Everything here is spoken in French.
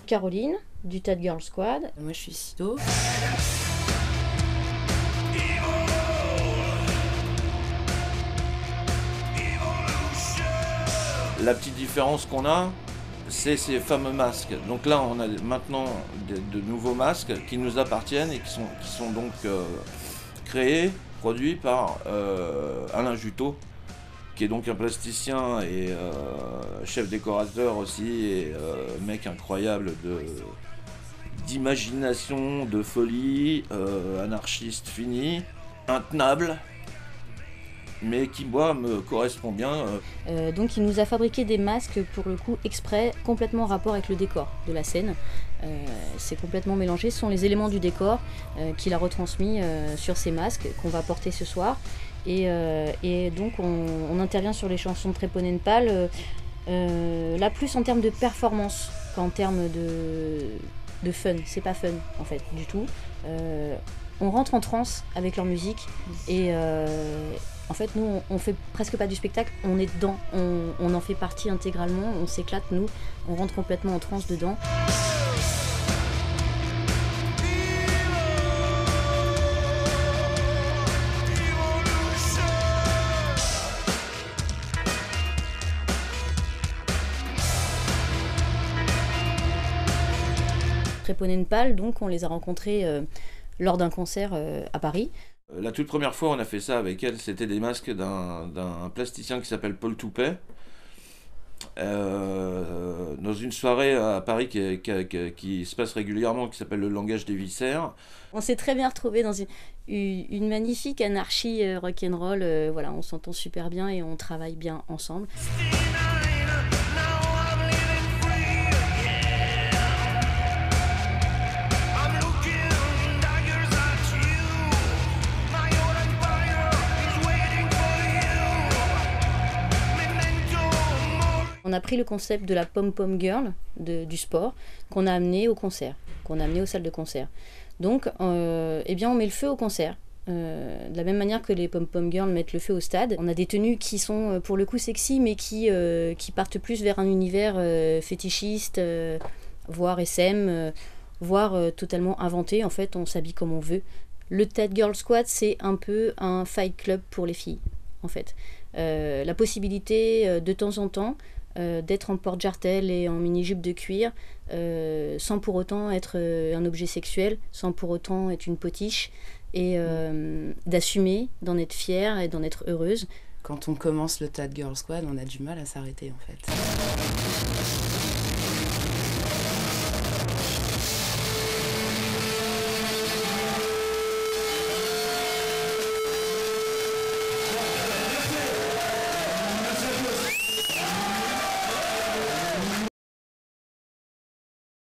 Caroline, du Tad Girl Squad. Moi je suis Sido. La petite différence qu'on a, c'est ces fameux masques. Donc là, on a maintenant de nouveaux masques qui nous appartiennent et qui sont donc créés, produits par Alain Juteau, qui est donc un plasticien et chef décorateur aussi, et mec incroyable d'imagination, de folie, anarchiste fini, intenable, mais qui, moi, me correspond bien. Donc il nous a fabriqué des masques, pour le coup, exprès, complètement en rapport avec le décor de la scène. C'est complètement mélangé, ce sont les éléments du décor qu'il a retransmis sur ces masques qu'on va porter ce soir. Et donc on intervient sur les chansons de Treponenpal, là plus en termes de performance qu'en termes de fun. C'est pas fun en fait du tout. On rentre en transe avec leur musique et en fait nous on fait presque pas du spectacle, on est dedans, on en fait partie intégralement, on s'éclate, nous on rentre complètement en transe dedans. Treponenpal, donc on les a rencontrés lors d'un concert à Paris. La toute première fois on a fait ça avec elle, c'était des masques d'un plasticien qui s'appelle Paul Toupet, dans une soirée à Paris qui se passe régulièrement, qui s'appelle le langage des viscères. On s'est très bien retrouvés dans une magnifique anarchie rock'n'roll, voilà, on s'entend super bien et on travaille bien ensemble. On a pris le concept de la pom-pom girl du sport qu'on a amené au concert, qu'on a amené aux salles de concert. Donc, eh bien, on met le feu au concert. De la même manière que les pom-pom girls mettent le feu au stade. On a des tenues qui sont pour le coup sexy, mais qui partent plus vers un univers fétichiste, voire SM, voire totalement inventé. En fait, on s'habille comme on veut. Le Tad Girl Squad, c'est un peu un fight club pour les filles, en fait. La possibilité de temps en temps d'être en porte-jartel et en mini-jupe de cuir, sans pour autant être un objet sexuel, sans pour autant être une potiche, et d'assumer, d'en être fière et d'en être heureuse. Quand on commence le Tad Girl Squad, on a du mal à s'arrêter en fait.